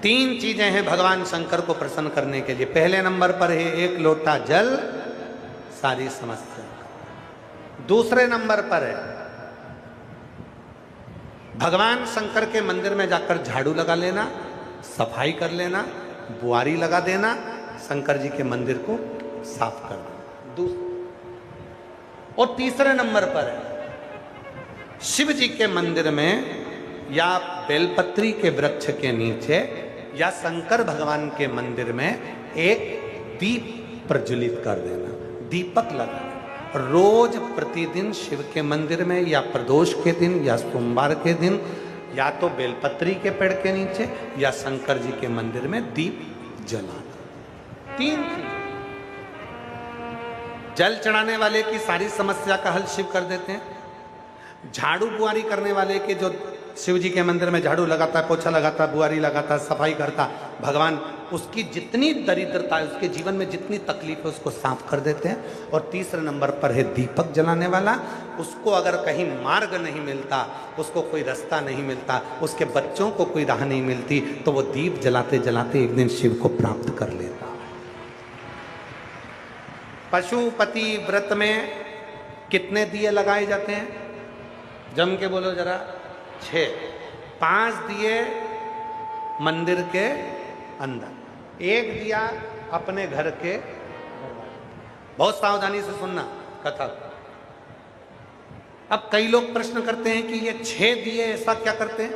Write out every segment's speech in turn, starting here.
तीन चीजें हैं भगवान शंकर को प्रसन्न करने के लिए। पहले नंबर पर है एक लोटा जल, सारी समस्या। दूसरे नंबर पर है भगवान शंकर के मंदिर में जाकर झाड़ू लगा लेना, सफाई कर लेना, बुआरी लगा देना, शंकर जी के मंदिर को साफ कर देना। और तीसरे नंबर पर है शिव जी के मंदिर में या बेलपत्री के वृक्ष के नीचे या शंकर भगवान के मंदिर में एक दीप प्रज्वलित कर देना, दीपक लगाना। रोज प्रतिदिन शिव के मंदिर में या प्रदोष के दिन या सोमवार के दिन या तो बेलपत्री के पेड़ के नीचे या शंकर जी के मंदिर में दीप जलाना। तीन चीज। जल चढ़ाने वाले की सारी समस्या का हल शिव कर देते हैं। झाड़ू बुआरी करने वाले के जो शिव जी के मंदिर में झाड़ू लगाता है, पोछा लगाता है, बुआरी लगाता है, सफाई करता, भगवान उसकी जितनी दरिद्रता है, उसके जीवन में जितनी तकलीफ है उसको साफ कर देते हैं। और तीसरे नंबर पर है दीपक जलाने वाला। उसको अगर कहीं मार्ग नहीं मिलता, उसको कोई रास्ता नहीं मिलता, उसके बच्चों को कोई राह नहीं मिलती, तो वो दीप जलाते जलाते एक दिन शिव को प्राप्त कर लेता। पशुपति व्रत में कितने दिए लगाए जाते हैं? जम के बोलो जरा। 6। 5 दिए मंदिर के अंदर, 1 दिया अपने घर के। बहुत सावधानी से सुनना कथा। अब कई लोग प्रश्न करते हैं कि ये 6 दिए ऐसा क्या करते हैं?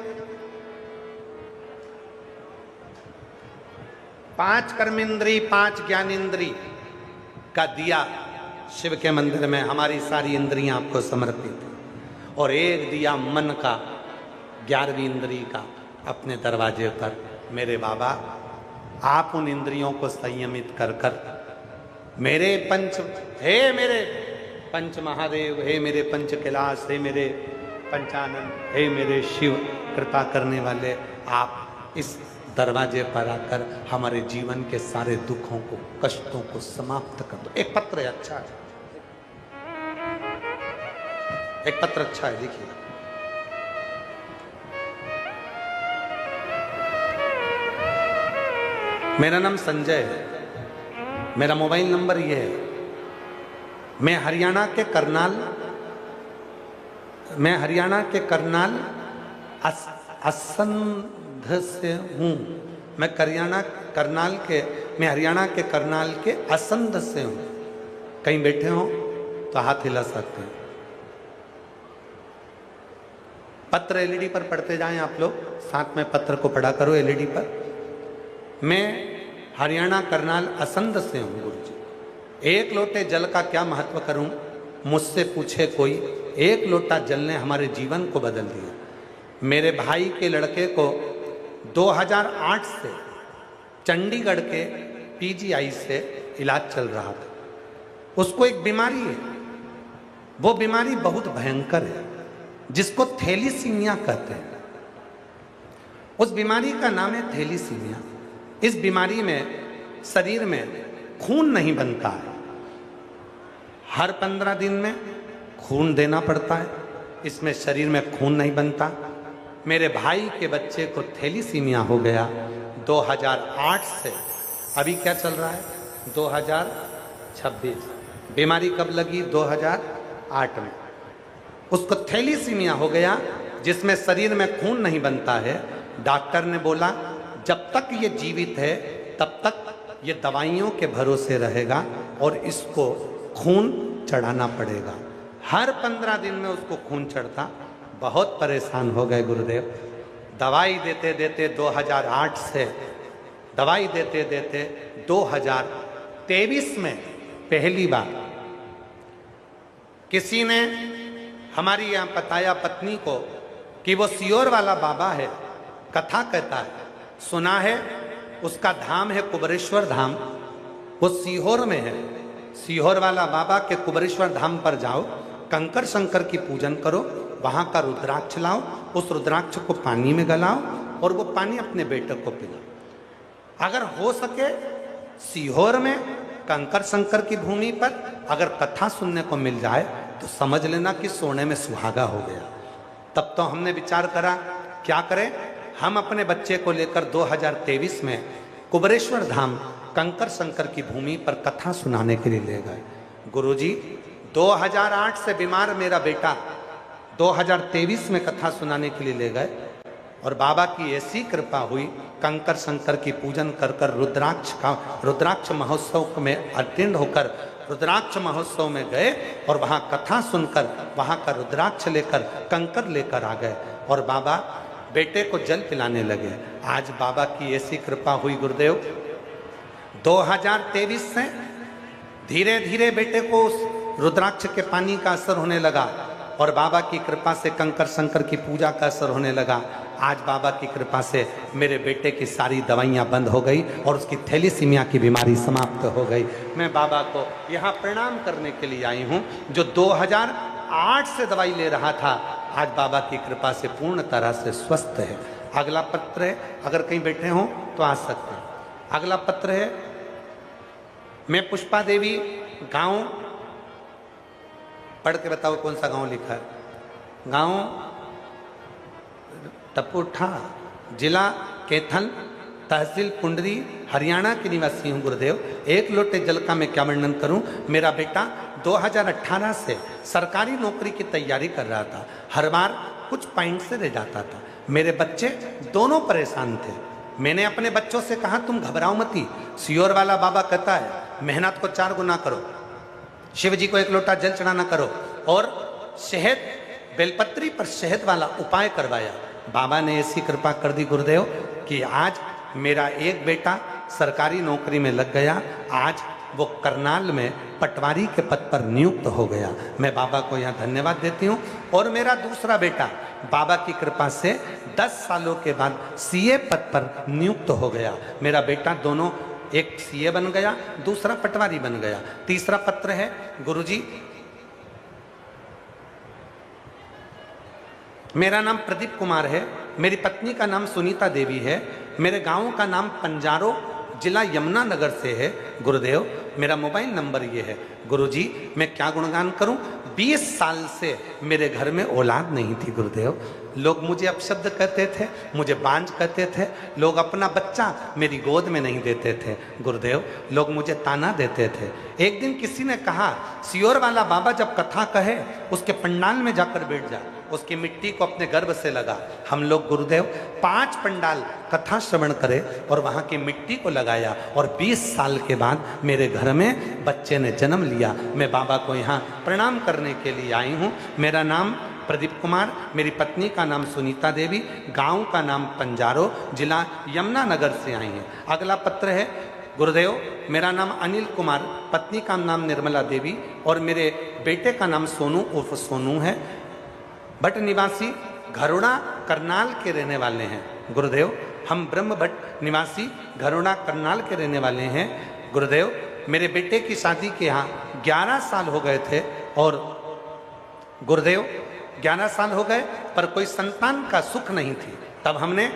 5 कर्मेंद्री 5 ज्ञानेंद्री का दिया शिव के मंदिर में, हमारी सारी इंद्रियां आपको समर्पित है। और 1 दिया मन का, 11वीं इंद्री का अपने दरवाजे पर। मेरे बाबा, आप उन इंद्रियों को संयमित कर कर मेरे मेरे पंच महादेव, हे मेरे पंच कैलाश, हे मेरे पंचानन, हे मेरे शिव, कृपा करने वाले, आप इस दरवाजे पर आकर हमारे जीवन के सारे दुखों को, कष्टों को समाप्त कर दो। एक पत्र है, अच्छा है, एक पत्र अच्छा है, देखिए। मेरा नाम संजय है, मेरा मोबाइल नंबर यह है। मैं हरियाणा के करनाल असंध से हूँ। मैं हरियाणा के करनाल के असंध से हूँ। कहीं बैठे हो तो हाथ हिला सकते हैं। पत्र एलईडी पर पढ़ते जाएं आप लोग, साथ में पत्र को पढ़ा करो एलईडी पर। मैं हरियाणा करनाल असंध से हूँ गुरुजी। 1 लोटे जल का क्या महत्व करूं, मुझसे पूछे कोई। 1 लोटा जल ने हमारे जीवन को बदल दिया। मेरे भाई के लड़के को 2008 से चंडीगढ़ के पीजीआई से इलाज चल रहा था। उसको एक बीमारी है, वो बीमारी बहुत भयंकर है, जिसको थैलीसीमिया कहते हैं। उस बीमारी का नाम है थैलीसीमिया। इस बीमारी में शरीर में खून नहीं बनता है। हर 15 दिन में खून देना पड़ता है। इसमें शरीर में खून नहीं बनता। मेरे भाई के बच्चे को थैलीसीमिया हो गया 2008 से। अभी क्या चल रहा है? 2026। बीमारी कब लगी? 2008 में। उसको थैलीसीमिया हो गया, जिसमें शरीर में खून नहीं बनता है। डॉक्टर ने बोला जब तक ये जीवित है तब तक ये दवाइयों के भरोसे रहेगा और इसको खून चढ़ाना पड़ेगा। हर 15 दिन में उसको खून चढ़ता। बहुत परेशान हो गए गुरुदेव। दवाई देते देते 2008 से दवाई देते देते 2023 में पहली बार किसी ने हमारी यहाँ बताया पत्नी को कि वो सीहोर वाला बाबा है, कथा कहता है, सुना है। उसका धाम है कुबरेश्वर धाम, वो सीहोर में है। सीहोर वाला बाबा के कुबरेश्वर धाम पर जाओ, कंकर शंकर की पूजन करो, वहाँ का रुद्राक्ष लाओ, उस रुद्राक्ष को पानी में गलाओ और वो पानी अपने बेटे को पिलाओ। अगर हो सके सीहोर में कंकर शंकर की भूमि पर अगर कथा सुनने को मिल जाए तो समझ लेना कि सोने में सुहागा हो गया। तब तो हमने विचार करा क्या करें। हम अपने बच्चे को लेकर 2023 में कुबरेश्वर धाम कंकर शंकर की भूमि पर कथा सुनाने के लिए ले गए। गुरुजी 2008 से बीमार मेरा बेटा 2023 में कथा सुनाने के लिए ले गए और बाबा की ऐसी कृपा हुई, कंकर शंकर की पूजन कर कर रुद्राक्ष महोत्सव में अटेंड होकर रुद्राक्ष महोत्सव में गए और वहाँ कथा सुनकर वहाँ का रुद्राक्ष लेकर कंकर लेकर आ गए और बाबा बेटे को जल पिलाने लगे। आज बाबा की ऐसी कृपा हुई गुरुदेव, 2023 से धीरे धीरे बेटे को उस रुद्राक्ष के पानी का असर होने लगा और बाबा की कृपा से कंकर शंकर की पूजा का असर होने लगा। आज बाबा की कृपा से मेरे बेटे की सारी दवाइयाँ बंद हो गई और उसकी थैलीसीमिया की बीमारी समाप्त हो गई। मैं बाबा को यहाँ प्रणाम करने के लिए आई हूँ। जो 2008 से दवाई ले रहा था, आज बाबा की कृपा से पूर्ण तरह से स्वस्थ है। अगला पत्र है, अगर कहीं बैठे हों तो आ सकते हैं। अगला पत्र है, मैं पुष्पा देवी, गांव, पढ़ के बताओ कौन सा गांव लिखा है। गांव टपुठा, जिला कैथल, तहसील पुंडरी, हरियाणा की निवासी हूँ गुरुदेव। एक लोटे जल का मैं क्या वर्णन करूं। मेरा बेटा 2018 से सरकारी नौकरी की तैयारी कर रहा था। हर बार कुछ पॉइंट से रह जाता था। मेरे बच्चे दोनों परेशान थे। मैंने अपने बच्चों से कहा तुम घबराओ मती, सियोर वाला बाबा कहता है मेहनत को 4 गुना करो, शिव जी को 1 लोटा जल चढ़ाना करो और शहद, बेलपत्री पर शहद वाला उपाय करवाया। बाबा ने ऐसी कृपा कर दी गुरुदेव कि आज मेरा एक बेटा सरकारी नौकरी में लग गया। आज वो करनाल में पटवारी के पद पर नियुक्त हो गया। मैं बाबा को यहाँ धन्यवाद देती हूँ। और मेरा दूसरा बेटा बाबा की कृपा से 10 सालों के बाद सीए पद पर नियुक्त हो गया। मेरा बेटा दोनों, एक सीए बन गया, दूसरा पटवारी बन गया। तीसरा पत्र है, गुरुजी मेरा नाम प्रदीप कुमार है, मेरी पत्नी का नाम सुनीता देवी है, मेरे गांव का नाम पंजारो, जिला यमुनानगर से है गुरुदेव। मेरा मोबाइल नंबर ये है। गुरुजी मैं क्या गुणगान करूं। 20 साल से मेरे घर में औलाद नहीं थी गुरुदेव। लोग मुझे अपशब्द कहते थे, मुझे बांझ कहते थे, लोग अपना बच्चा मेरी गोद में नहीं देते थे गुरुदेव, लोग मुझे ताना देते थे। एक दिन किसी ने कहा सियोर वाला बाबा जब कथा कहे उसके पंडाल में जाकर बैठ जा, उसकी मिट्टी को अपने गर्भ से लगा। हम लोग गुरुदेव 5 पंडाल कथा श्रवण करे और वहाँ की मिट्टी को लगाया और 20 साल के बाद मेरे घर में बच्चे ने जन्म लिया। मैं बाबा को यहाँ प्रणाम करने के लिए आई हूँ। मेरा नाम प्रदीप कुमार, मेरी पत्नी का नाम सुनीता देवी, गांव का नाम पंजारो, जिला यमुनानगर से आई हैं। अगला पत्र है, गुरुदेव मेरा नाम अनिल कुमार, पत्नी का नाम निर्मला देवी और मेरे बेटे का नाम सोनू उर्फ सोनू है। भट्ट निवासी, घरोड़ा, करनाल के रहने वाले हैं गुरुदेव। हम ब्रह्म भट्ट निवासी, घरोड़ा, करनाल के रहने वाले हैं गुरुदेव। मेरे बेटे की शादी के यहाँ 11 साल हो गए थे और गुरुदेव 11 साल हो गए पर कोई संतान का सुख नहीं थी। तब हमने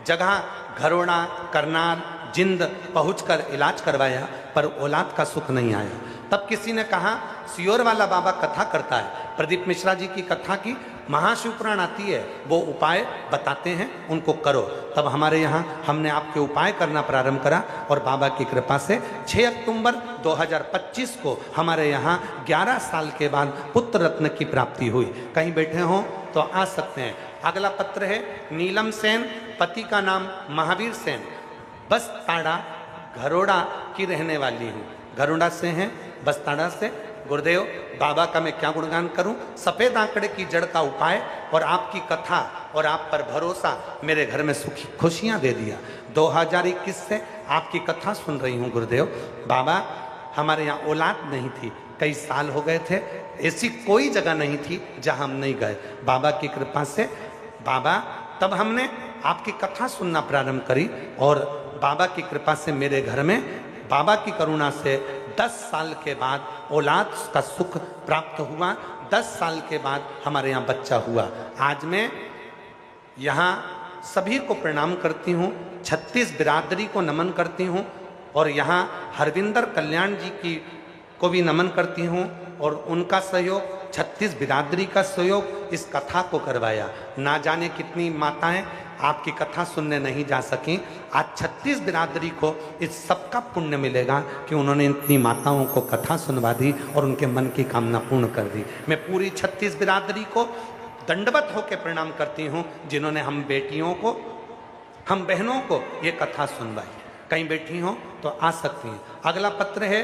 जगह घरोड़ा, करनाल, जिंद पहुंचकर इलाज करवाया पर औलाद का सुख नहीं आया। तब किसी ने कहा सियोर वाला बाबा कथा करता है, प्रदीप मिश्रा जी की कथा की महाशिव पुराण आती है, वो उपाय बताते हैं, उनको करो। तब हमारे यहाँ हमने आपके उपाय करना प्रारंभ करा और बाबा की कृपा से 6 अक्टूबर 2025 को हमारे यहाँ 11 साल के बाद पुत्र रत्न की प्राप्ति हुई। कहीं बैठे हों तो आ सकते हैं। अगला पत्र है, नीलम सेन, पति का नाम महावीर सेन, बसताड़ा, घरोड़ा की रहने वाली हूँ। घरोड़ा से हैं, बसताड़ा से। गुरुदेव बाबा का मैं क्या गुणगान करूं। सफेद आंकड़े की जड़ का उपाय और आपकी कथा और आप पर भरोसा मेरे घर में सुखी खुशियां दे दिया। 2021 से आपकी कथा सुन रही हूं गुरुदेव। बाबा हमारे यहाँ औलाद नहीं थी, कई साल हो गए थे, ऐसी कोई जगह नहीं थी जहां हम नहीं गए। बाबा की कृपा से बाबा, तब हमने आपकी कथा सुनना प्रारंभ करी और बाबा की कृपा से मेरे घर में बाबा की करुणा से 10 साल के बाद औलाद का सुख प्राप्त हुआ। 10 साल के बाद हमारे यहाँ बच्चा हुआ। आज मैं यहाँ सभी को प्रणाम करती हूँ, 36 बिरादरी को नमन करती हूँ और यहाँ हरविंदर कल्याण जी की को भी नमन करती हूँ और उनका सहयोग, 36 बिरादरी का सहयोग इस कथा को करवाया। ना जाने कितनी माताएं आपकी कथा सुनने नहीं जा सकी। आज 36 बिरादरी को इस सब का पुण्य मिलेगा कि उन्होंने इतनी माताओं को कथा सुनवा दी और उनके मन की कामना पूर्ण कर दी। मैं पूरी 36 बिरादरी को दंडवत होकर प्रणाम करती हूँ जिन्होंने हम बेटियों को, हम बहनों को ये कथा सुनवाई। कहीं बैठी हो तो आ सकती हैं। अगला पत्र है,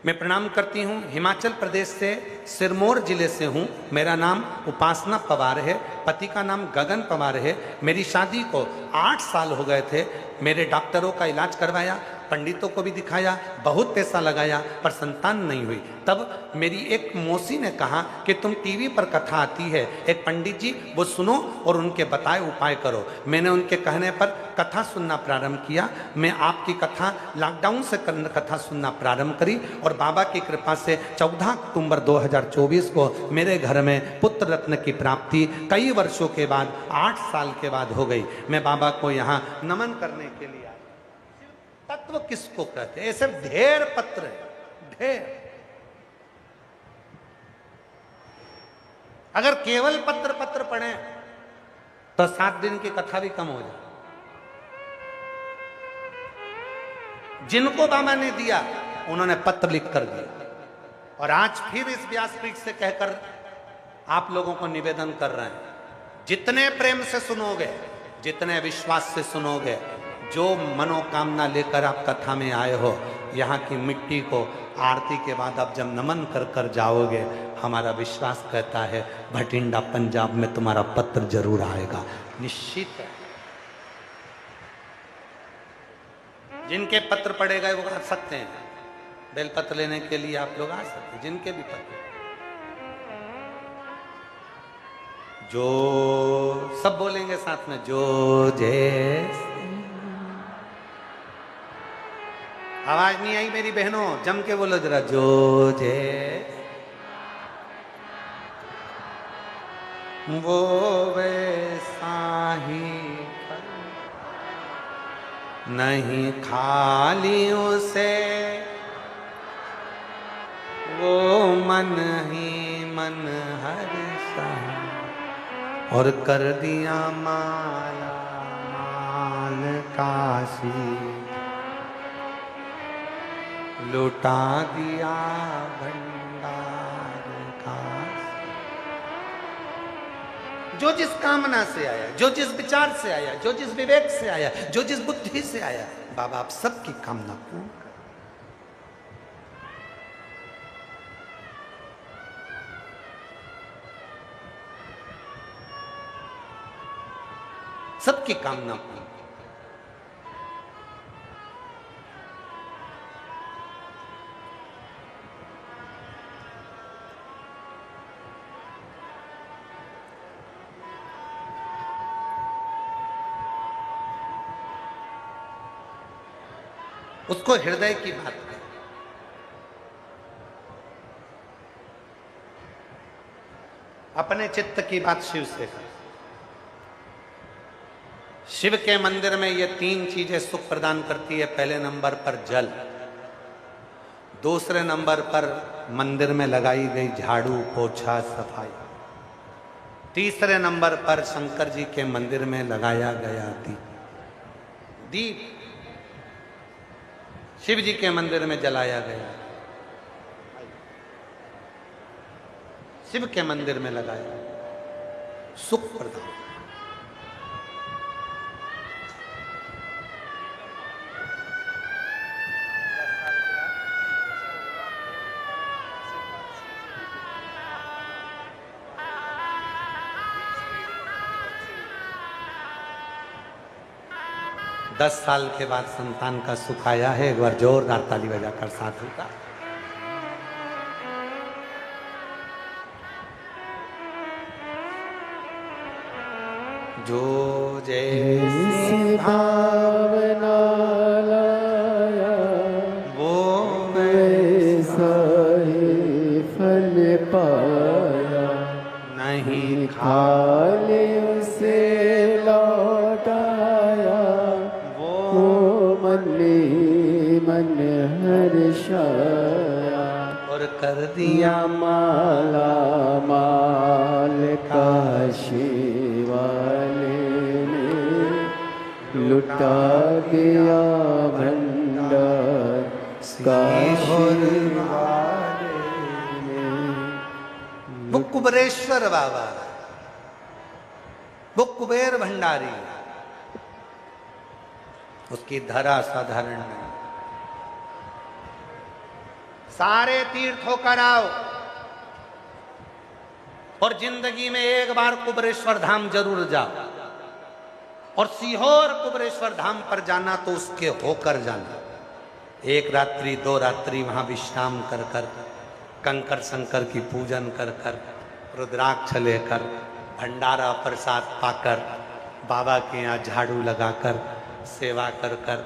मैं प्रणाम करती हूँ, हिमाचल प्रदेश से सिरमौर जिले से हूँ। मेरा नाम उपासना पवार है, पति का नाम गगन पवार है। मेरी शादी को 8 साल हो गए थे। मेरे डॉक्टरों का इलाज करवाया, पंडितों को भी दिखाया, बहुत पैसा लगाया, पर संतान नहीं हुई। तब मेरी एक मौसी ने कहा कि तुम टीवी पर कथा आती है, एक पंडित जी वो सुनो और उनके बताए उपाय करो। मैंने उनके कहने पर कथा सुनना प्रारंभ किया। मैं आपकी कथा लॉकडाउन से कथा सुनना प्रारंभ करी और बाबा की कृपा से 14 अक्टूबर 2024 को मेरे घर में पुत्र रत्न की प्राप्ति कई वर्षों के बाद 8 साल के बाद हो गई। मैं बाबा को यहाँ नमन करने के लिए आया। तत्व किसको कहते हैं? ऐसे ढेर पत्र है, ढेर। अगर केवल पत्र पत्र पढ़े तो 7 दिन की कथा भी कम हो जाए। जिनको बाबा ने दिया उन्होंने पत्र लिख कर दिया। और आज फिर इस व्यासपीठ से कहकर आप लोगों को निवेदन कर रहे हैं, जितने प्रेम से सुनोगे, जितने विश्वास से सुनोगे, जो मनोकामना लेकर आप कथा में आए हो, यहाँ की मिट्टी को आरती के बाद आप जब नमन कर कर जाओगे, हमारा विश्वास कहता है भटिंडा पंजाब में तुम्हारा पत्र जरूर आएगा, निश्चित है। जिनके पत्र पड़े गए वो आ सकते हैं, बेलपत्र लेने के लिए आप लोग आ सकते हैं, जिनके भी पत्र। जो सब बोलेंगे साथ में, जो जय। आवाज नहीं आई मेरी बहनों? जम के बोलो जरा, जो जय। वो वैसा ही नहीं खाली उसे, वो मन ही मन हर्षा और कर दिया माला माल काशी, लुटा दिया भंडार का। जो जिस कामना से आया, जो जिस विचार से आया, जो जिस विवेक से आया, जो जिस बुद्धि से आया, बाबा आप सबकी कामना पूर्ण करें। सबकी कामना पूर्ण। उसको हृदय की बात कर, अपने चित्त की बात शिव से कर। शिव के मंदिर में ये 3 चीजें सुख प्रदान करती है। पहले नंबर पर जल, दूसरे नंबर पर मंदिर में लगाई गई झाड़ू पोछा सफाई, तीसरे नंबर पर शंकर जी के मंदिर में लगाया गया दीप शिव जी के मंदिर में जलाया गया, शिव के मंदिर में लगाया, सुख प्रदान। दस साल के बाद संतान का सुख आया है। एक बार जोरदार ताली बजाकर साधु का। जो जैसी भावना लाया वो वैसा ही फल पाया, नहीं खाली उसे लौटाया, मन हर्षाया और कर दिया माला माल काशी वाले लुटा गया भंडार वो कुबेरेश्वर बाबा, वो कुबेर भंडारी, उसकी धरा साधारण नहीं। सारे तीर्थ होकर आओ और जिंदगी में एक बार कुबेरेश्वर धाम जरूर जाओ, और सीहोर कुबेरेश्वर धाम पर जाना तो उसके होकर जाना। एक रात्रि 2 रात्रि वहां विश्राम कर कर, कंकर शंकर की पूजन कर कर, रुद्राक्ष लेकर, भंडारा प्रसाद पाकर, बाबा के यहाँ झाड़ू लगाकर, सेवा कर कर,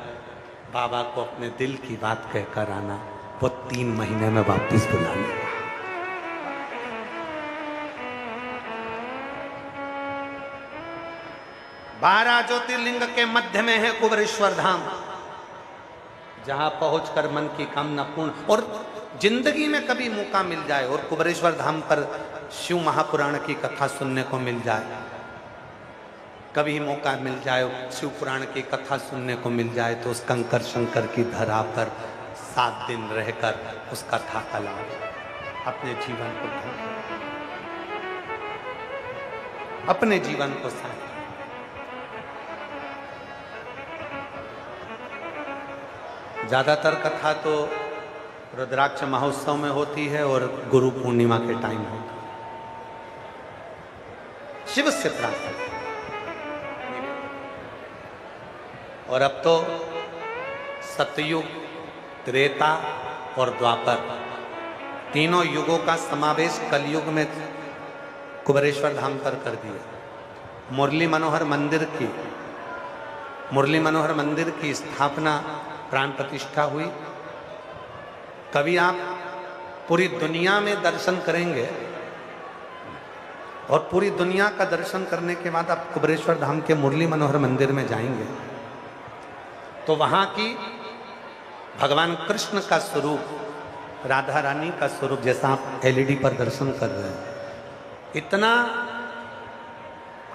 बाबा को अपने दिल की बात कहकर आना। वो 3 महीने में वापस बुला लेगा। बारह ज्योतिर्लिंग के मध्य में है कुबेरेश्वर धाम, जहां पहुंचकर मन की कामना पूर्ण, और जिंदगी में कभी मौका मिल जाए और कुबेरेश्वर धाम पर शिव महापुराण की कथा सुनने को मिल जाए, कभी मौका मिल जाए शिव पुराण की कथा सुनने को मिल जाए, तो उस कंकर शंकर की धरा पर 7 दिन रहकर उसका था लाओ, अपने जीवन को अपने जीवन को साथ। ज्यादातर कथा तो रुद्राक्ष महोत्सव में होती है और गुरु पूर्णिमा के टाइम होता है। शिव से प्रार्थना। और अब तो सतयुग, त्रेता और द्वापर, तीनों युगों का समावेश कलयुग में कुबेरेश्वर धाम पर कर दिया। मुरली मनोहर मंदिर की स्थापना, प्राण प्रतिष्ठा हुई। कभी आप पूरी दुनिया में दर्शन करेंगे और पूरी दुनिया का दर्शन करने के बाद आप कुबेरेश्वर धाम के मुरली मनोहर मंदिर में जाएंगे तो वहां की भगवान कृष्ण का स्वरूप, राधा रानी का स्वरूप, जैसा आप एलईडी पर दर्शन कर रहे हैं, इतना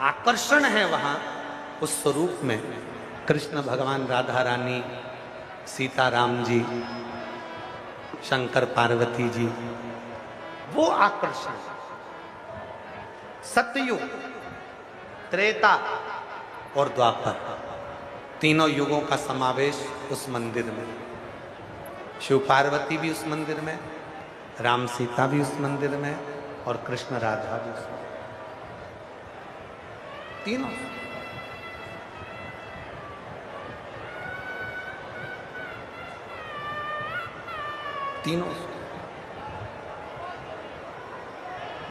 आकर्षण है वहां उस स्वरूप में। कृष्ण भगवान, राधा रानी, सीताराम जी, शंकर पार्वती जी, वो आकर्षण। सतयुग, त्रेता और द्वापर, तीनों युगों का समावेश उस मंदिर में। शिव पार्वती भी उस मंदिर में, राम सीता भी उस मंदिर में, और कृष्ण राधा भी उस मंदिर में। तीनों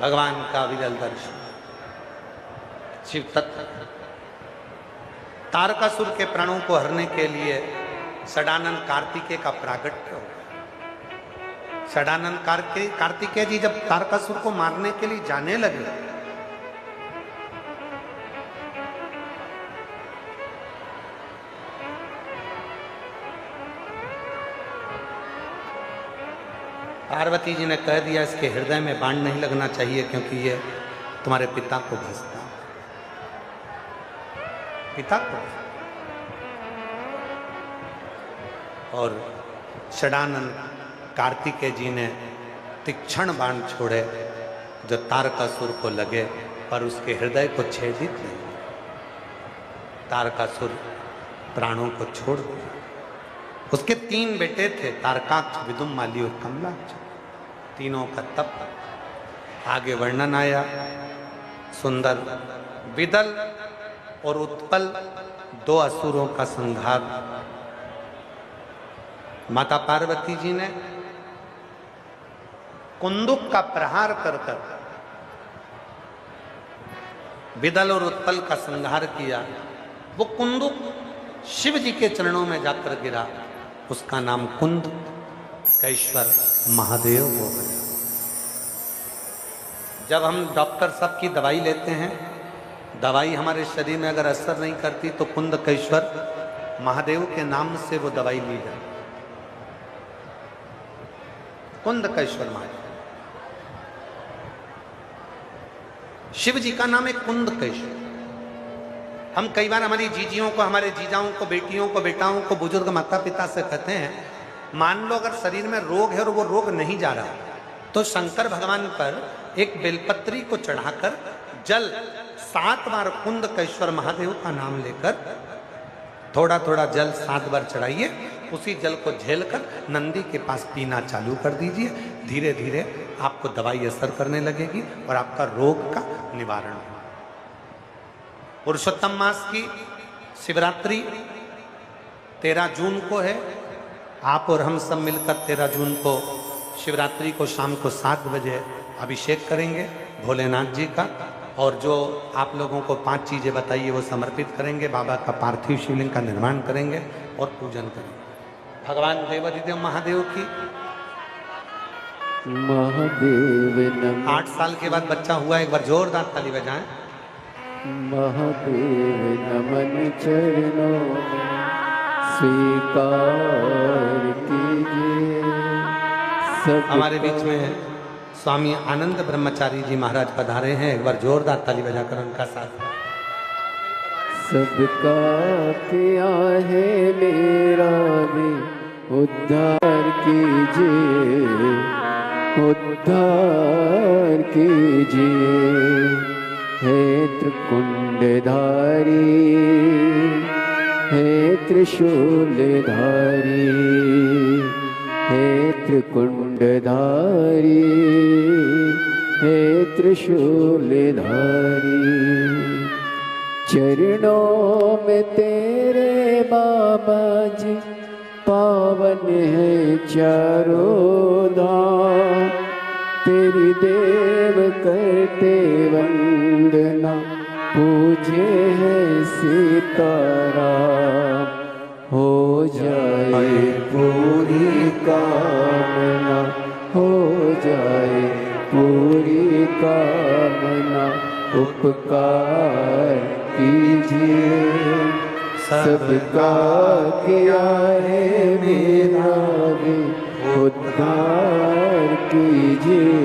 भगवान का विरल दर्शन। शिव तत्व तारकासुर के प्राणों को हरने के लिए षडानंद कार्तिकेय का प्रागट्य हो। षडानंद कार्तिकेय जी जब तारकासुर को मारने के लिए जाने लगे, पार्वती जी ने कह दिया इसके हृदय में बाण नहीं लगना चाहिए क्योंकि ये तुम्हारे पिता को भसता, पिता को। और षडानंद कार्तिकेय जी ने तीक्ष्ण बाण छोड़े जो तारकासुर को लगे, पर उसके हृदय को छेदित नहीं। तारकासुर प्राणों को छोड़ दिया। उसके 3 बेटे थे, तारकाक्ष, विदुमाली और कमलाक्ष। तीनों का तप आगे वर्णन आया। सुंदर विदल और उत्पल 2 असुरों का संहार माता पार्वती जी ने कुंदुक का प्रहार कर कर विदल और उत्पल का संहार किया। वो कुंदुक शिव जी के चरणों में जाकर गिरा, उसका नाम कुंद कैश्वर महादेव हो गया। जब हम डॉक्टर साहब की दवाई लेते हैं, दवाई हमारे शरीर में अगर असर नहीं करती तो कुंद कैश्वर महादेव के नाम से वो दवाई ली जाए। कुंद कैश्वर महादेव, शिव जी का नाम है कुंद कैश्वर। हम कई बार हमारी जीजियों को, हमारे जीजाओं को, बेटियों को, बेटाओं को, बुजुर्ग माता पिता से कहते हैं, मान लो अगर शरीर में रोग है और वो रोग नहीं जा रहा, तो शंकर भगवान पर एक बेलपत्री को चढ़ाकर जल 7 बार कुंदकेश्वर महादेव का नाम लेकर थोड़ा थोड़ा जल 7 बार चढ़ाइए। उसी जल को झेलकर नंदी के पास पीना चालू कर दीजिए। धीरे धीरे आपको दवाई असर करने लगेगी और आपका रोग का निवारण होगा। पुरुषोत्तम मास की शिवरात्रि 13 जून को है। आप और हम सब मिलकर 13 जून को शिवरात्रि को शाम को 7 बजे अभिषेक करेंगे भोलेनाथ जी का, और जो आप लोगों को 5 चीज़ें बताइए वो समर्पित करेंगे। बाबा का पार्थिव शिवलिंग का निर्माण करेंगे और पूजन करेंगे। भगवान देवाधिदेव महादेव की महादेव नमः। 8 साल के बाद बच्चा हुआ, एक बार जोरदार ताली बजाएं। महादेव नमन चरणों में स्वीकार कीजिए सब। हमारे बीच में स्वामी आनंद ब्रह्मचारी जी महाराज पधारे हैं, एक बार जोरदार ताली बजाकर उनका साथ। सबका किया है मेरा भी उद्धार कीजिए, उद्धार कीजिए। हे त्रिकुंडधारी, हे त्रिशूलधारी, हे त्रिकुंडधारी, हे त्रिशूलधारी। चरणों में तेरे बाबा जी पावन है चारों धाम। तेरी देव करते वंदना, पूजे है सीताराम। हो जाए पूरी कामना, हो जाए पूरी कामना। उपकार कीजिए सबका किया है मेरा भी उद्धार कीजिए।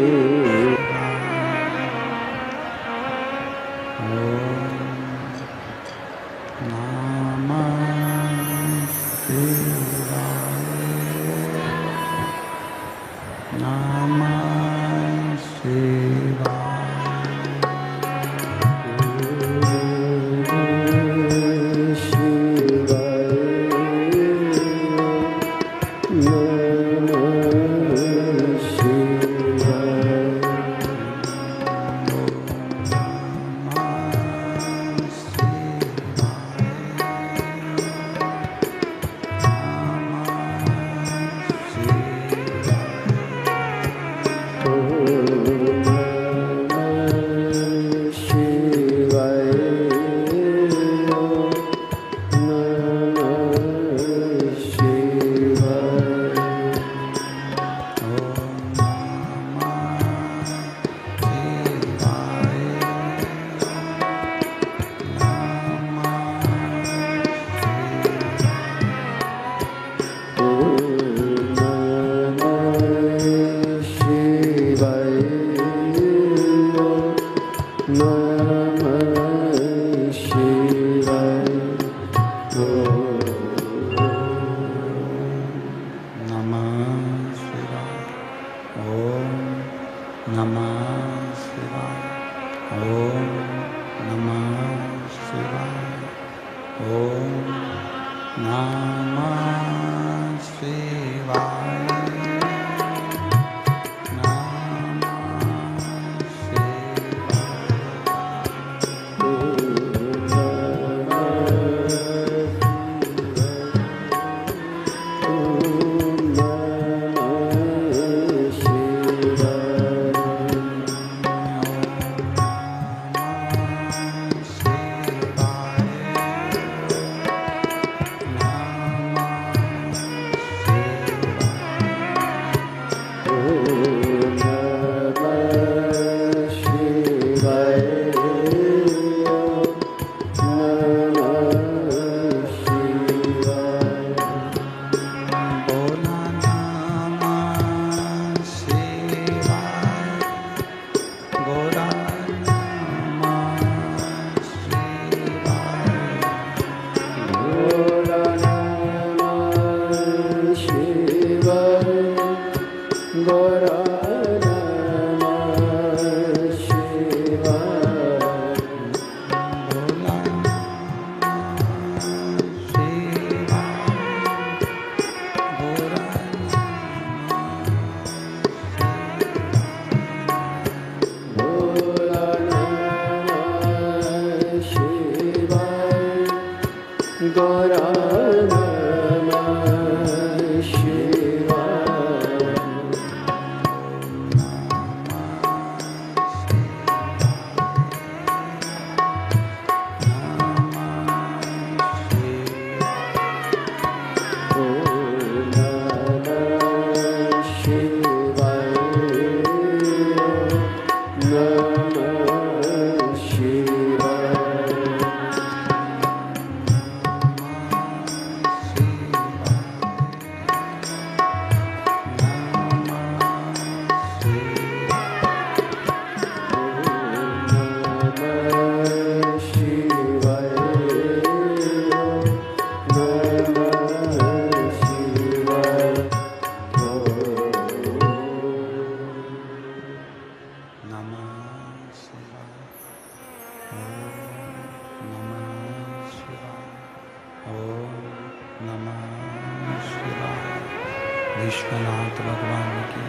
विश्वनाथ भगवान की,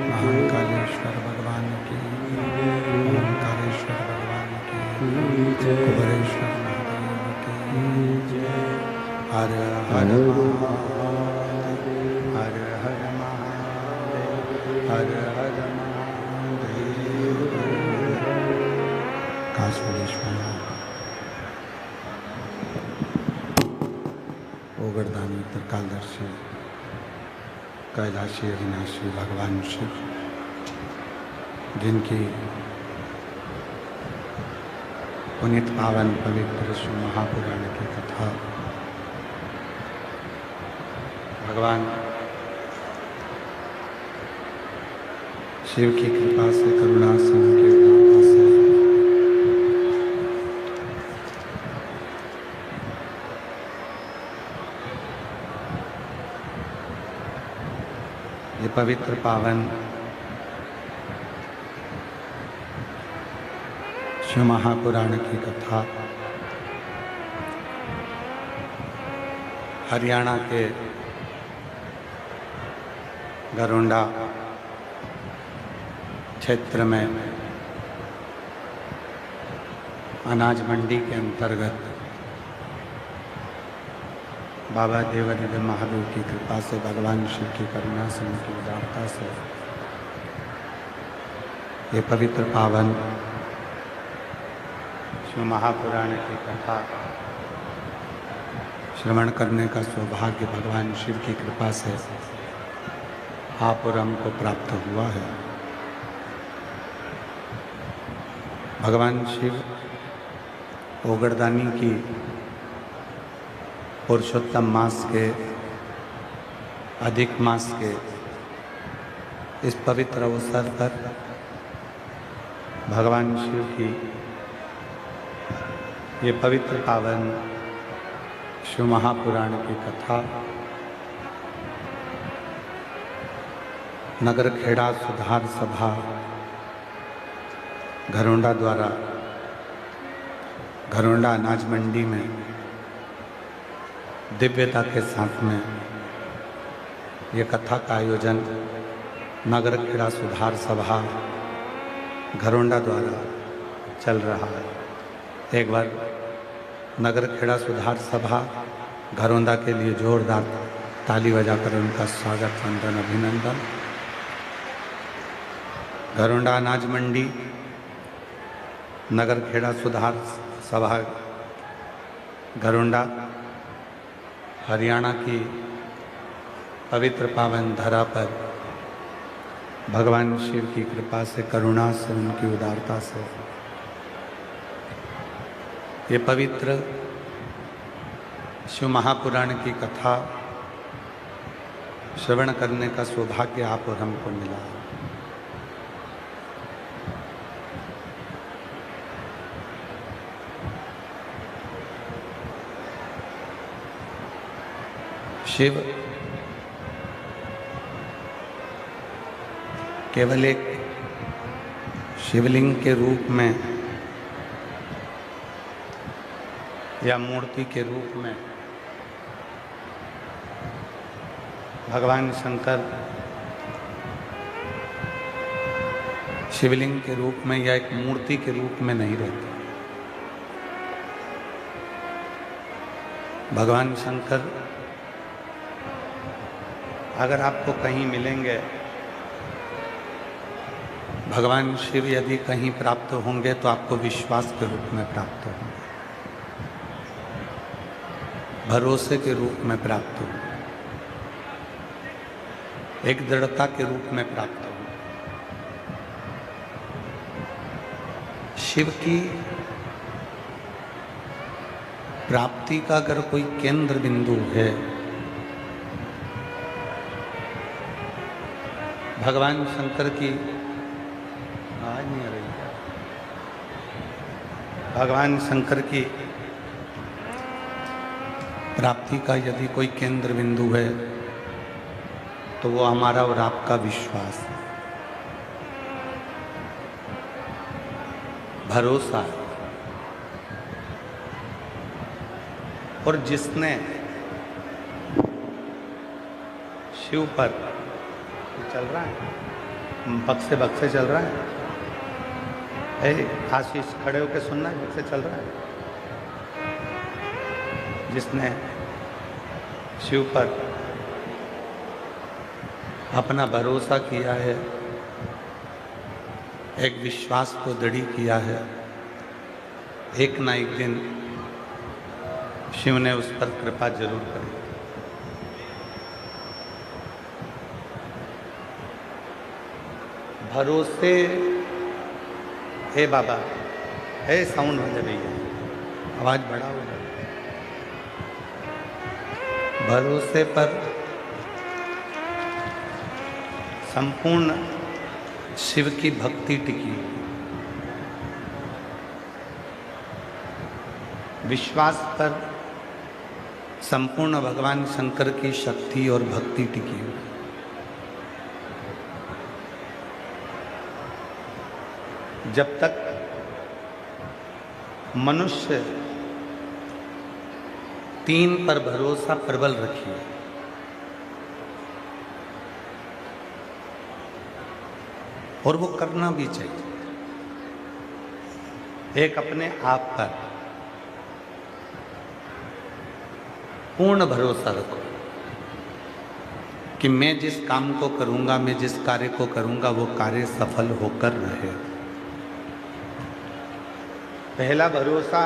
महाकालेश्वर भगवान की, ओंकारेश्वर भगवान की, कुबेरेश्वर महादेव की, हर हर महादेव, हर हर महादेव, हर हर महादेव। काशेश्वर ओगरदानी त्रिकालदर्शी कैलाशी अविनाशी भगवान शिव, जिनकी पुनीत पावन पवित्र शिव महापुराण की कथा भगवान शिव की कृपा से, करुणा से, उनकी उदारता से ये पवित्र पावन शिव महापुराण की कथा हरियाणा के गरोंडा क्षेत्र में अनाज मंडी के अंतर्गत बाबा देवानंद महादेव की कृपा से, भगवान शिव की करुणा से, उनकी उदारता से ये पवित्र पावन शिव महापुराण की कथा श्रवण करने का सौभाग्य भगवान शिव की कृपा से आप और हमको प्राप्त हुआ है। भगवान शिव ओगरदानी की पुरुषोत्तम मास के, अधिक मास के इस पवित्र अवसर पर भगवान शिव की ये पवित्र पावन शिव महापुराण की कथा नगर खेड़ा सुधार सभा घरोंडा द्वारा घरोंडा अनाज मंडी में दिव्यता के साथ में ये कथा का आयोजन नगर खेड़ा सुधार सभा घरोंडा द्वारा चल रहा है। एक बार नगर खेड़ा सुधार सभा घरोंडा के लिए जोरदार ताली बजाकर उनका स्वागत, वंदन, अभिनंदन। घरोंडा अनाज मंडी नगर खेड़ा सुधार सभा घरोंडा हरियाणा की पवित्र पावन धरा पर भगवान शिव की कृपा से, करुणा से, उनकी उदारता से ये पवित्र शिव महापुराण की कथा श्रवण करने का सौभाग्य आप और हमको मिला। शिव केवल एक शिवलिंग के रूप में या मूर्ति के रूप में भगवान शंकर शिवलिंग के रूप में या एक मूर्ति के रूप में नहीं रहते। भगवान शंकर अगर आपको कहीं मिलेंगे, भगवान शिव यदि कहीं प्राप्त होंगे तो आपको विश्वास के रूप में प्राप्त होंगे, भरोसे के रूप में प्राप्त होंगे, एक दृढ़ता के रूप में प्राप्त होंगे। शिव की प्राप्ति का अगर कोई केंद्र बिंदु है, भगवान शंकर की आवाज नहीं आ रही है, भगवान शंकर की प्राप्ति का यदि कोई केंद्र बिंदु है तो वो हमारा और आपका विश्वास है, भरोसा है। और जिसने शिव पर चल रहा है, बक्से बक्से चल रहा है, आशीष खड़े होकर सुनना है, बक्से चल रहा है। जिसने शिव पर अपना भरोसा किया है, एक विश्वास को दृढ़ किया है, एक ना एक दिन शिव ने उस पर कृपा जरूर करी। भरोसे, हे बाबा, हे साउंड वाले भैया, आवाज बढ़ाओ। भरोसे पर संपूर्ण शिव की भक्ति टिकी, विश्वास पर संपूर्ण भगवान शंकर की शक्ति और भक्ति टिकी। जब तक मनुष्य तीन पर भरोसा प्रबल रखिए, और वो करना भी चाहिए। एक अपने आप पर पूर्ण भरोसा रखो कि मैं जिस काम को करूंगा, मैं जिस कार्य को करूंगा, वो कार्य सफल होकर रहे। पहला भरोसा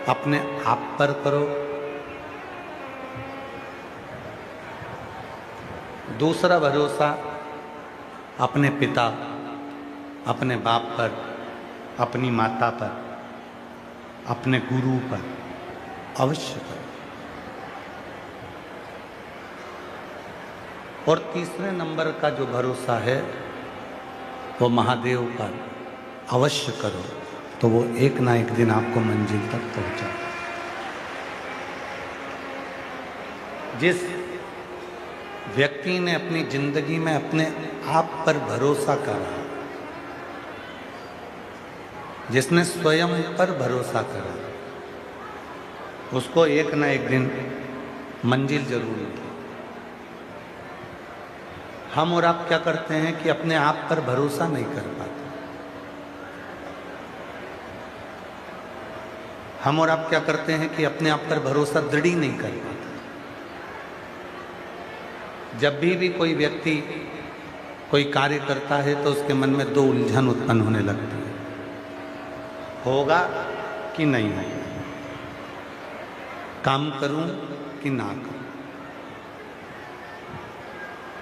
अपने आप पर करो, दूसरा भरोसा अपने पिता, अपने बाप पर, अपनी माता पर, अपने गुरु पर अवश्य करो। और तीसरे नंबर का जो भरोसा है वो महादेव पर अवश्य करो, तो वो एक ना एक दिन आपको मंजिल तक पहुंचा। जिस व्यक्ति ने अपनी जिंदगी में अपने आप पर भरोसा करा, जिसने स्वयं पर भरोसा करा, उसको एक ना एक दिन मंजिल जरूर मिली। हम और आप क्या करते हैं कि अपने आप पर भरोसा नहीं कर पाते। हम और आप क्या करते हैं कि अपने आप पर भरोसा दृढ़ नहीं कर पाते। जब भी कोई व्यक्ति कोई कार्य करता है तो उसके मन में दो उलझन उत्पन्न होने लगती है, होगा कि नहीं होगा, काम करूं कि ना करूं।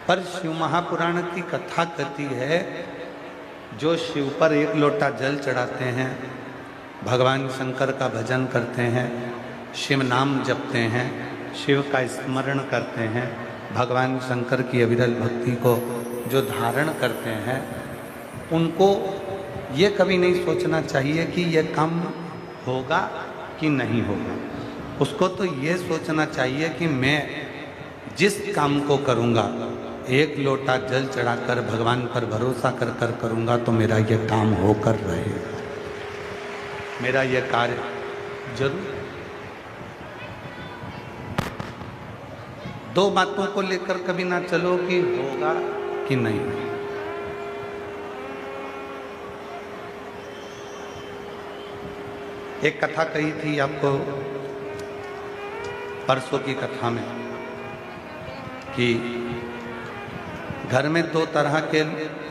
पर शिव महापुराण की कथा कहती है, जो शिव पर एक लोटा जल चढ़ाते हैं, भगवान शंकर का भजन करते हैं, शिव नाम जपते हैं, शिव का स्मरण करते हैं, भगवान शंकर की अविरल भक्ति को जो धारण करते हैं, उनको ये कभी नहीं सोचना चाहिए कि यह काम होगा कि नहीं होगा। उसको तो ये सोचना चाहिए कि मैं जिस काम को करूँगा, एक लोटा जल चढ़ाकर भगवान पर भरोसा कर कर करूँगा तो मेरा यह काम होकर रहेगा, मेरा यह कार्य जरूर। दो बातों को लेकर कभी ना चलो कि होगा कि नहीं। एक कथा कही थी आपको, परसों की कथा में कि घर में दो तरह के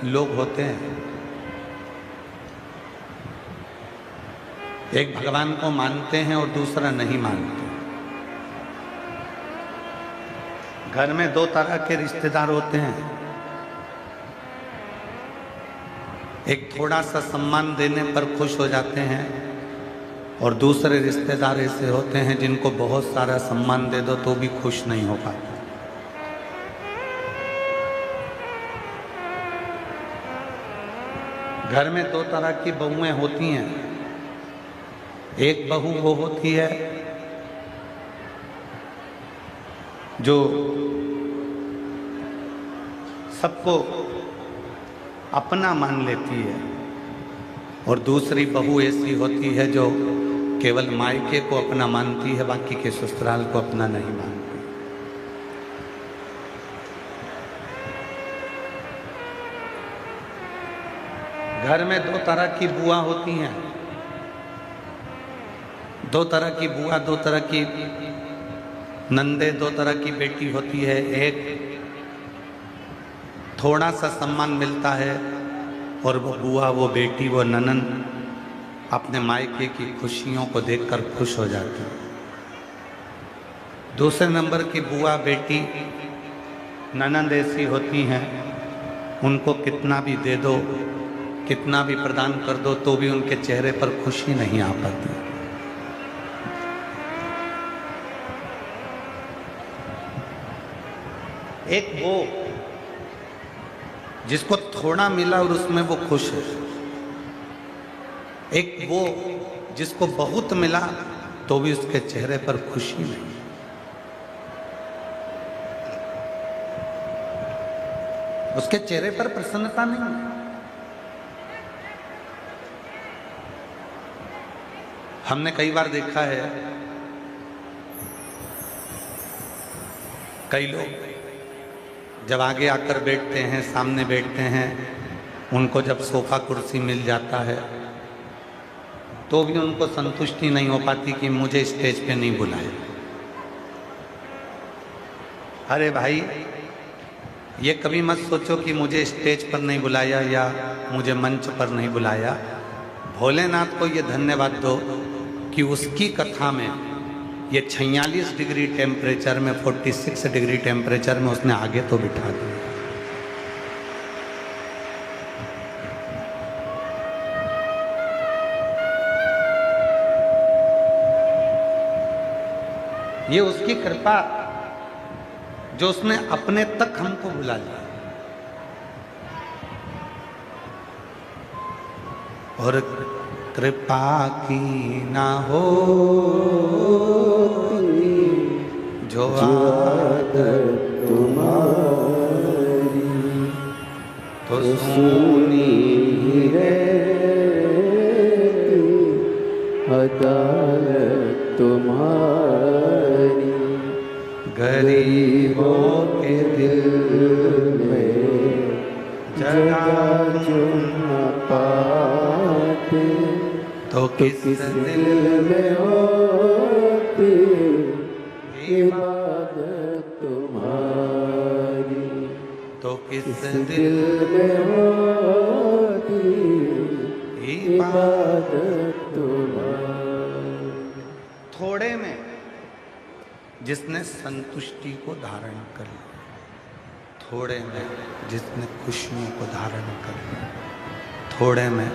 लोग होते हैं। एक भगवान को मानते हैं और दूसरा नहीं मानते। घर में दो तरह के रिश्तेदार होते हैं। एक थोड़ा सा सम्मान देने पर खुश हो जाते हैं और दूसरे रिश्तेदार ऐसे होते हैं जिनको बहुत सारा सम्मान दे दो तो भी खुश नहीं हो पाते। घर में दो तरह की बहुएं होती हैं। एक बहू वो होती है जो सबको अपना मान लेती है और दूसरी बहू ऐसी होती है जो केवल मायके को अपना मानती है, बाकी के ससुराल को अपना नहीं मानती। घर में दो तरह की बुआ होती हैं। दो तरह की बुआ, दो तरह की नंदे, दो तरह की बेटी होती है। एक थोड़ा सा सम्मान मिलता है और वो बुआ, वो बेटी, वो ननंद अपने मायके की खुशियों को देखकर खुश हो जाती है। दूसरे नंबर की बुआ, बेटी, ननंद ऐसी होती हैं, उनको कितना भी दे दो, कितना भी प्रदान कर दो तो भी उनके चेहरे पर खुशी नहीं आ पाती। एक वो जिसको थोड़ा मिला और उसमें वो खुश है। एक वो जिसको बहुत मिला तो भी उसके चेहरे पर खुशी नहीं। उसके चेहरे पर प्रसन्नता नहीं है। हमने कई बार देखा है, कई लोग जब आगे आकर बैठते हैं, सामने बैठते हैं, उनको जब सोफा कुर्सी मिल जाता है तो भी उनको संतुष्टि नहीं हो पाती कि मुझे स्टेज पे नहीं बुलाया। अरे भाई, ये कभी मत सोचो कि मुझे स्टेज पर नहीं बुलाया या मुझे मंच पर नहीं बुलाया। भोलेनाथ को ये धन्यवाद दो कि उसकी कथा में ये 46 डिग्री टेम्परेचर में, 46 डिग्री टेम्परेचर में उसने आगे तो बिठा दिया। ये उसकी कृपा जो उसने अपने तक हमको बुला लिया। और कृपा की ना हो जो आदत तुम्हारी तो सुनी रहती, अदालत तुम्हारी गरीबों के दिल में जगा जो न पाते तो किस दिल में होती इबादत तुम्हारी, तो किस दिल में होती इबादत तुम्हारी। थोड़े में जिसने संतुष्टि को धारण कर लिया, थोड़े में जिसने खुशियों को धारण कर लिया, थोड़े में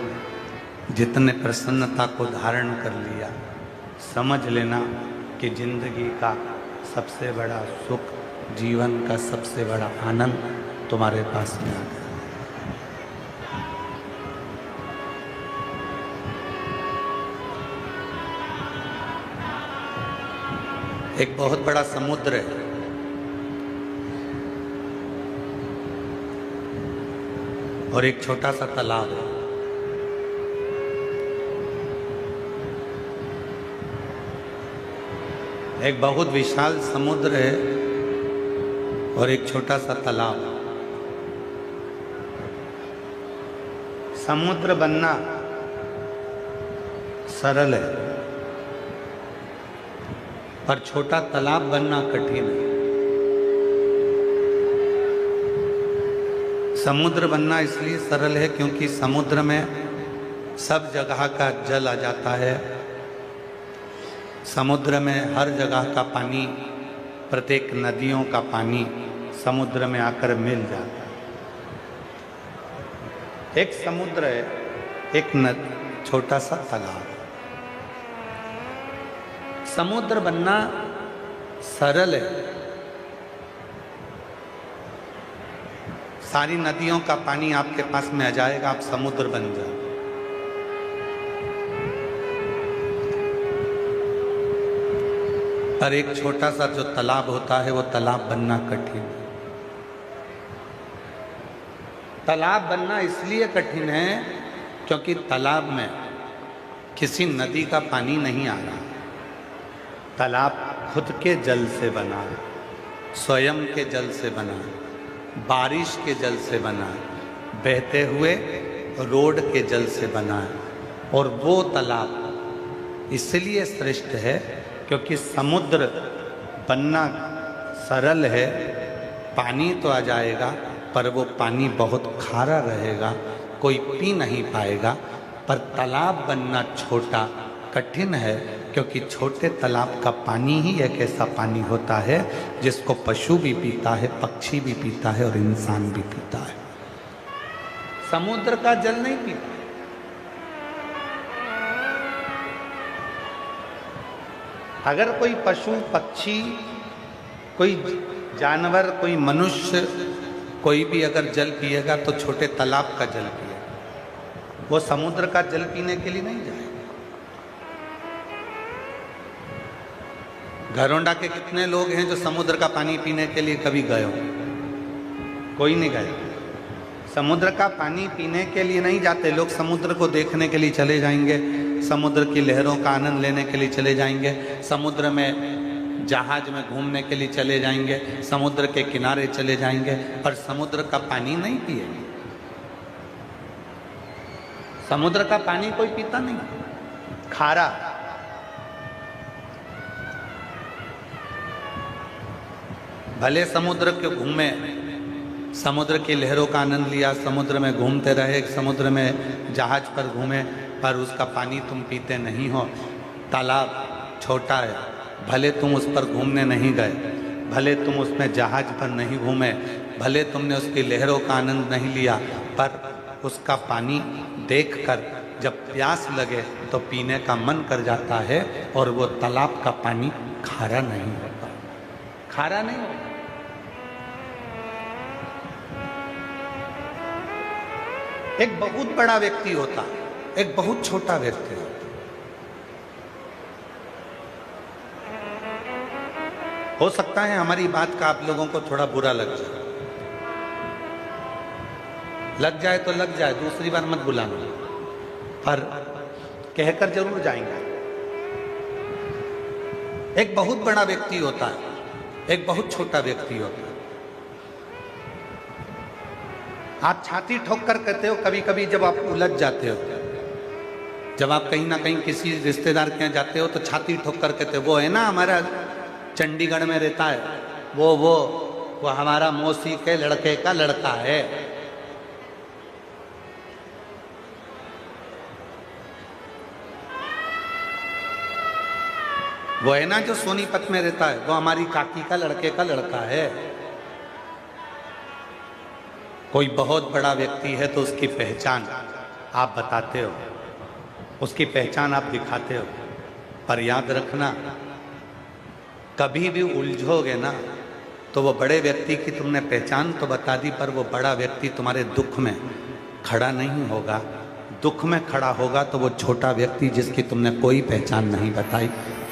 जितने प्रसन्नता को धारण कर लिया, समझ लेना कि जिंदगी का सबसे बड़ा सुख, जीवन का सबसे बड़ा आनंद तुम्हारे पास में आ गया। एक बहुत बड़ा समुद्र है, और एक छोटा सा तालाब है। एक बहुत विशाल समुद्र है और एक छोटा सा तालाब। समुद्र बनना सरल है पर छोटा तालाब बनना कठिन है। समुद्र बनना इसलिए सरल है क्योंकि समुद्र में सब जगह का जल आ जाता है। समुद्र में हर जगह का पानी, प्रत्येक नदियों का पानी समुद्र में आकर मिल जाता है। एक समुद्र है, एक छोटा सा तालाब। समुद्र बनना सरल है। सारी नदियों का पानी आपके पास में आ जाएगा, आप समुद्र बन जाओ। पर एक छोटा सा जो तालाब होता है वो तालाब बनना कठिन है। तालाब बनना इसलिए कठिन है क्योंकि तालाब में किसी नदी का पानी नहीं आ रहा। तालाब खुद के जल से बना है, स्वयं के जल से बना है, बारिश के जल से बना है, बहते हुए रोड के जल से बना है। और वो तालाब इसलिए श्रेष्ठ है क्योंकि समुद्र बनना सरल है। पानी तो आ जाएगा पर वो पानी बहुत खारा रहेगा, कोई पी नहीं पाएगा। पर तालाब बनना छोटा कठिन है क्योंकि छोटे तालाब का पानी ही एक ऐसा पानी होता है जिसको पशु भी पीता है, पक्षी भी पीता है और इंसान भी पीता है। समुद्र का जल नहीं पीता। अगर कोई पशु, पक्षी, कोई जानवर, कोई मनुष्य, कोई भी अगर जल पिएगा तो छोटे तालाब का जल पिएगा, वो समुद्र का जल पीने के लिए नहीं जाएगा। घरोंडा के कितने लोग हैं जो समुद्र का पानी पीने के लिए कभी गए हो? कोई नहीं गए। समुद्र का पानी पीने के लिए नहीं जाते लोग, समुद्र को देखने के लिए चले जाएंगे, समुद्र की लहरों का आनंद लेने के लिए चले जाएंगे, समुद्र में जहाज में घूमने के लिए चले जाएंगे, समुद्र के किनारे चले जाएंगे, पर समुद्र का पानी नहीं पिएंगे। समुद्र का पानी कोई पीता नहीं, खारा। भले समुद्र के घूमे, समुद्र की लहरों का आनंद लिया, समुद्र में घूमते रहे, समुद्र में जहाज पर घूमे, पर उसका पानी तुम पीते नहीं हो। तालाब छोटा है, भले तुम उस पर घूमने नहीं गए, भले तुम उसमें जहाज पर नहीं घूमे, भले तुमने उसकी लहरों का आनंद नहीं लिया, पर उसका पानी देखकर जब प्यास लगे तो पीने का मन कर जाता है। और वो तालाब का पानी खारा नहीं होता, खारा नहीं होता। एक बहुत बड़ा व्यक्ति होता, एक बहुत छोटा व्यक्ति होता। हो सकता है हमारी बात का आप लोगों को थोड़ा बुरा लग जाए, तो लग जाए, दूसरी बार मत बुलाना, पर कहकर जरूर जाएंगे। एक बहुत बड़ा व्यक्ति होता है, एक बहुत छोटा व्यक्ति होता है। आप छाती ठोक कर कहते हो कभी कभी, जब आप उलझ जाते हो, जब आप कहीं ना कहीं किसी रिश्तेदार के यहाँ जाते हो तो छाती ठोक कर कहते हो, वो है ना हमारा चंडीगढ़ में रहता है, वो हमारा मौसी के लड़के का लड़का है। वो है ना जो सोनीपत में रहता है, वो हमारी काकी का लड़के का लड़का है। कोई बहुत बड़ा व्यक्ति है तो उसकी पहचान आप बताते हो, उसकी पहचान आप दिखाते हो, पर याद रखना कभी भी उलझोगे ना तो वो बड़े व्यक्ति की तुमने पहचान तो बता दी, पर वो बड़ा व्यक्ति तुम्हारे दुख में खड़ा नहीं होगा। दुख में खड़ा होगा तो वो छोटा व्यक्ति जिसकी तुमने कोई पहचान नहीं बताई,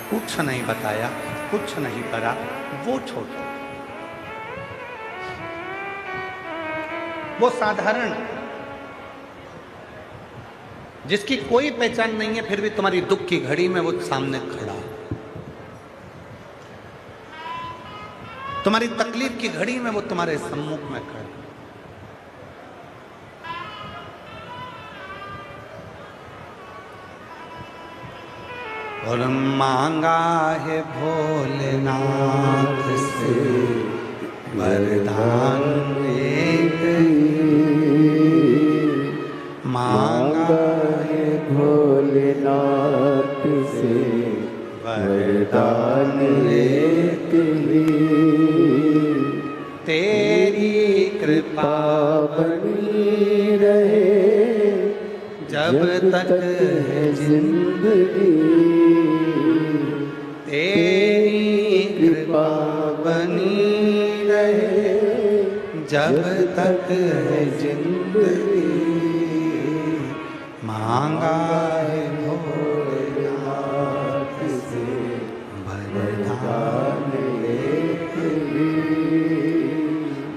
कुछ नहीं बताया, कुछ नहीं करा, वो छोटा, वो साधारण, जिसकी कोई पहचान नहीं है फिर भी तुम्हारी दुख की घड़ी में वो सामने खड़ा, तुम्हारी तकलीफ की घड़ी में वो तुम्हारे सम्मुख में खड़ा। और मांगा है भोलेनाथ से वरदान एक मांगा है भोलेनाथ से वरदान एक ही। तेरी कृपा बनी रहे जब तक है जिंदगी, तेरी कृपा बनी रहे जब तक है जिंदगी। मांगा है भोलेनाथ से वरदान एक ही।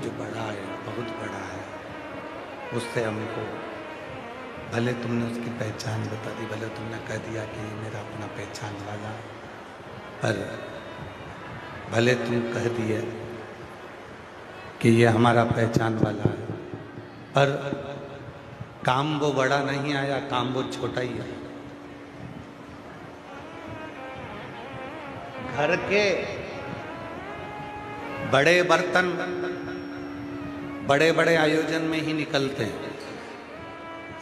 जो बड़ा है, बहुत बड़ा है, उससे हमको, भले तुमने उसकी पहचान बता दी, भले तुमने कह दिया कि ये मेरा अपना पहचान वाला है, पर भले तुम कह दिए कि ये हमारा पहचान वाला है, पर काम वो बड़ा नहीं आया, काम वो छोटा ही आया। घर के बड़े बर्तन बड़े बड़े आयोजन में ही निकलते हैं,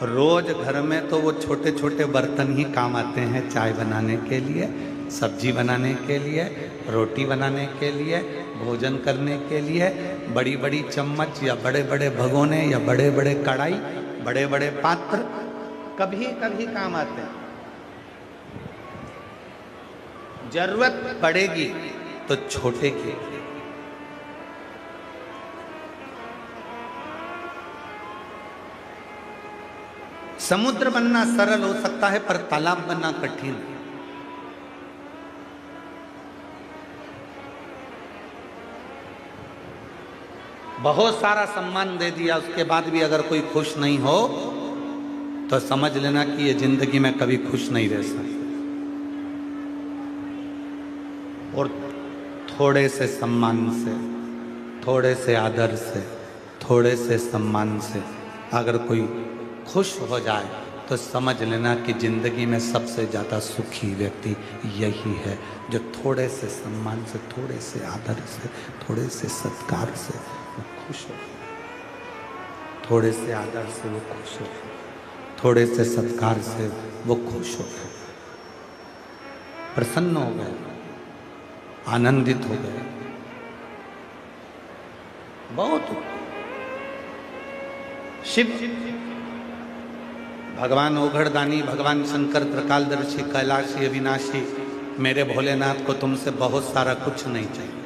रोज घर में तो वो छोटे छोटे बर्तन ही काम आते हैं, चाय बनाने के लिए, सब्जी बनाने के लिए, रोटी बनाने के लिए, भोजन करने के लिए। बड़ी बड़ी चम्मच या बड़े बड़े भगोने या बड़े बड़े कढ़ाई, बड़े बड़े पात्र कभी कभी काम आते हैं। जरूरत पड़ेगी तो छोटे की। समुद्र बनना सरल हो सकता है, पर तालाब बनना कठिन है। बहुत सारा सम्मान दे दिया, उसके बाद भी अगर कोई खुश नहीं हो तो समझ लेना कि ये जिंदगी में कभी खुश नहीं रह सकता। और थोड़े से सम्मान से, थोड़े से आदर से, थोड़े से सम्मान से अगर कोई खुश हो जाए तो समझ लेना कि जिंदगी में सबसे ज़्यादा सुखी व्यक्ति यही है, जो थोड़े से सम्मान से, थोड़े से आदर से, थोड़े से सत्कार से वो खुश हो। थोड़े से आदर से वो खुश हो, थोड़े से सत्कार से वो खुश हो, प्रसन्न हो गए, आनंदित हो गए। बहुत शिव भगवान ओघड़दानी, भगवान शंकर त्रिकालदर्शी, कैलाशी, अविनाशी, मेरे भोलेनाथ को तुमसे बहुत सारा कुछ नहीं चाहिए।